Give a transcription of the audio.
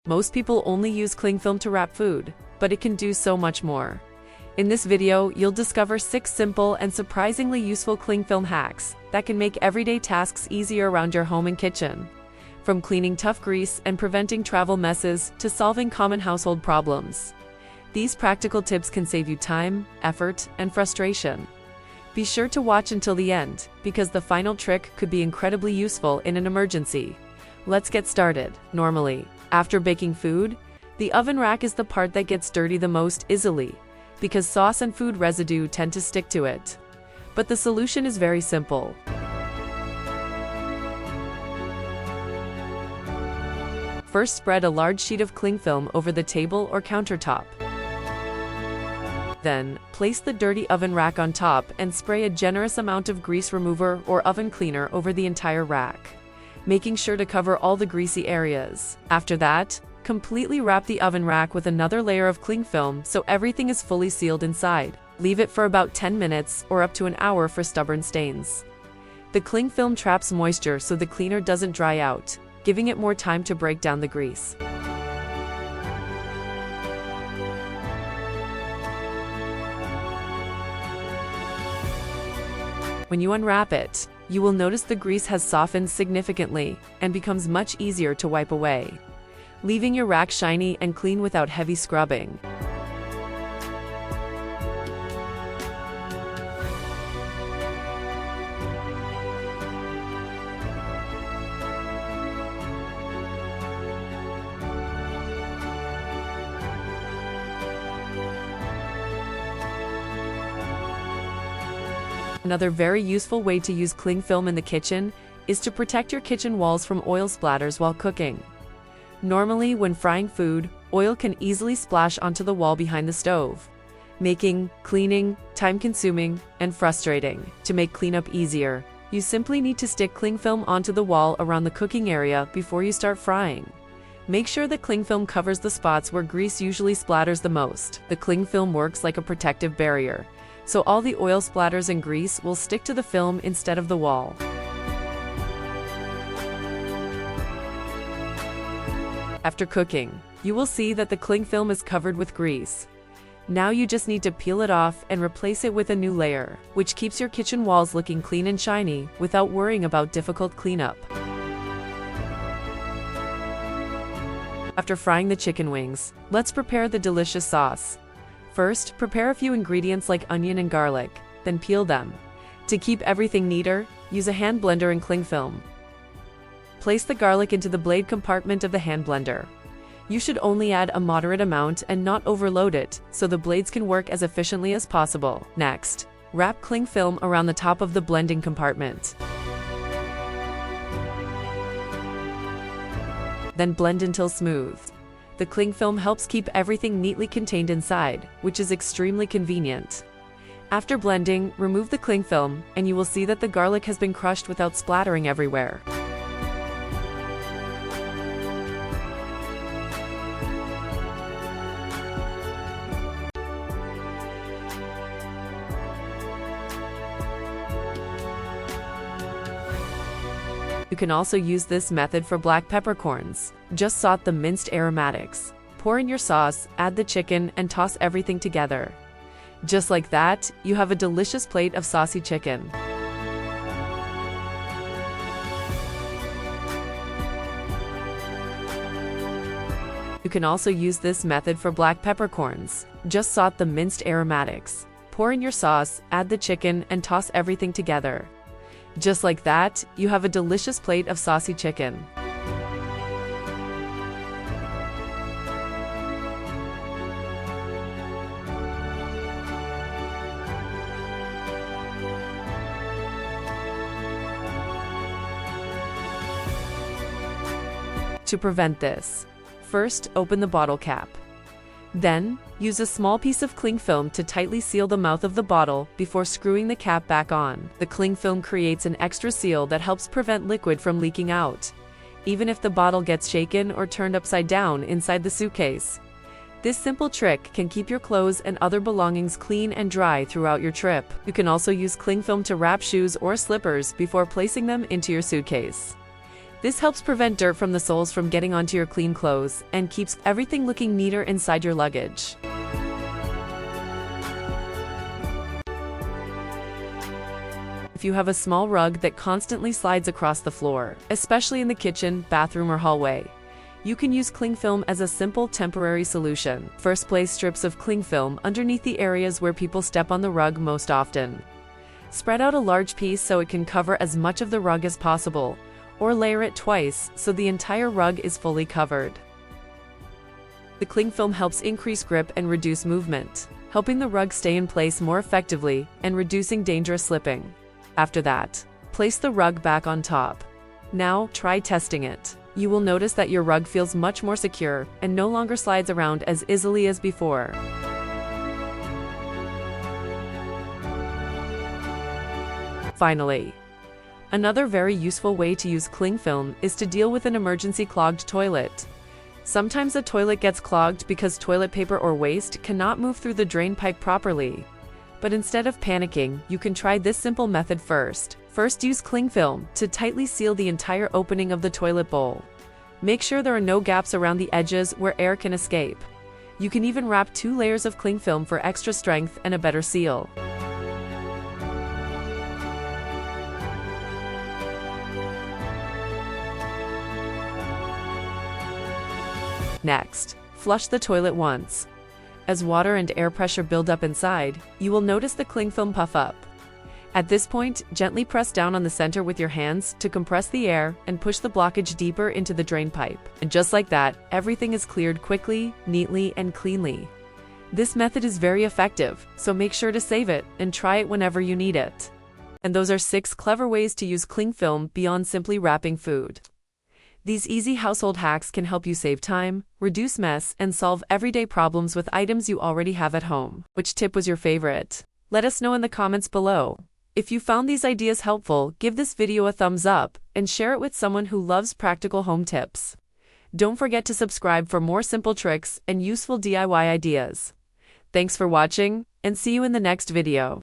Most people only use cling film to wrap food, but it can do so much more. In this video, you'll discover 6 simple and surprisingly useful cling film hacks that can make everyday tasks easier around your home and kitchen. From cleaning tough grease and preventing travel messes to solving common household problems. These practical tips can save you time, effort, and frustration. Be sure to watch until the end, because the final trick could be incredibly useful in an emergency. Let's get started. Normally, after baking food, the oven rack is the part that gets dirty the most easily, because sauce and food residue tend to stick to it. But the solution is very simple. First, spread a large sheet of cling film over the table or countertop. Then, place the dirty oven rack on top and spray a generous amount of grease remover or oven cleaner over the entire rack, making sure to cover all the greasy areas. After that, completely wrap the oven rack with another layer of cling film so everything is fully sealed inside. Leave it for about 10 minutes or up to an hour for stubborn stains. The cling film traps moisture so the cleaner doesn't dry out, giving it more time to break down the grease. When you unwrap it, you will notice the grease has softened significantly and becomes much easier to wipe away, leaving your rack shiny and clean without heavy scrubbing. Another very useful way to use cling film in the kitchen is to protect your kitchen walls from oil splatters while cooking. Normally, when frying food, oil can easily splash onto the wall behind the stove, making cleaning time-consuming and frustrating. To make cleanup easier, you simply need to stick cling film onto the wall around the cooking area before you start frying. Make sure the cling film covers the spots where grease usually splatters the most. The cling film works like a protective barrier, so all the oil splatters and grease will stick to the film instead of the wall. After cooking, you will see that the cling film is covered with grease. Now you just need to peel it off and replace it with a new layer, which keeps your kitchen walls looking clean and shiny without worrying about difficult cleanup. After frying the chicken wings, let's prepare the delicious sauce. First, prepare a few ingredients like onion and garlic, then peel them. To keep everything neater, use a hand blender and cling film. Place the garlic into the blade compartment of the hand blender. You should only add a moderate amount and not overload it, so the blades can work as efficiently as possible. Next, wrap cling film around the top of the blending compartment. Then blend until smooth. The cling film helps keep everything neatly contained inside, which is extremely convenient. After blending, remove the cling film, and you will see that the garlic has been crushed without splattering everywhere. You can also use this method for black peppercorns. Just saute the minced aromatics. Pour in your sauce, add the chicken, and toss everything together. Just like that, you have a delicious plate of saucy chicken. You can also use this method for black peppercorns. Just saute the minced aromatics. Pour in your sauce, add the chicken, and toss everything together. Just like that, you have a delicious plate of saucy chicken. To prevent this, first open the bottle cap. Then, use a small piece of cling film to tightly seal the mouth of the bottle before screwing the cap back on. The cling film creates an extra seal that helps prevent liquid from leaking out, even if the bottle gets shaken or turned upside down inside the suitcase. This simple trick can keep your clothes and other belongings clean and dry throughout your trip. You can also use cling film to wrap shoes or slippers before placing them into your suitcase. This helps prevent dirt from the soles from getting onto your clean clothes and keeps everything looking neater inside your luggage. If you have a small rug that constantly slides across the floor, especially in the kitchen, bathroom, or hallway, you can use cling film as a simple temporary solution. First, place strips of cling film underneath the areas where people step on the rug most often. Spread out a large piece so it can cover as much of the rug as possible, or layer it twice so the entire rug is fully covered. The cling film helps increase grip and reduce movement, helping the rug stay in place more effectively and reducing dangerous slipping. After that, place the rug back on top. Now, try testing it. You will notice that your rug feels much more secure and no longer slides around as easily as before. Finally, another very useful way to use cling film is to deal with an emergency clogged toilet. Sometimes a toilet gets clogged because toilet paper or waste cannot move through the drain pipe properly. But instead of panicking, you can try this simple method first. First, use cling film to tightly seal the entire opening of the toilet bowl. Make sure there are no gaps around the edges where air can escape. You can even wrap 2 layers of cling film for extra strength and a better seal. Next, flush the toilet once. As water and air pressure build up inside, you will notice the cling film puff up. At this point, gently press down on the center with your hands to compress the air and push the blockage deeper into the drain pipe. And just like that, everything is cleared quickly, neatly, and cleanly. This method is very effective, so make sure to save it and try it whenever you need it. And those are 6 clever ways to use cling film beyond simply wrapping food. These easy household hacks can help you save time, reduce mess, and solve everyday problems with items you already have at home. Which tip was your favorite? Let us know in the comments below. If you found these ideas helpful, give this video a thumbs up and share it with someone who loves practical home tips. Don't forget to subscribe for more simple tricks and useful DIY ideas. Thanks for watching, and see you in the next video.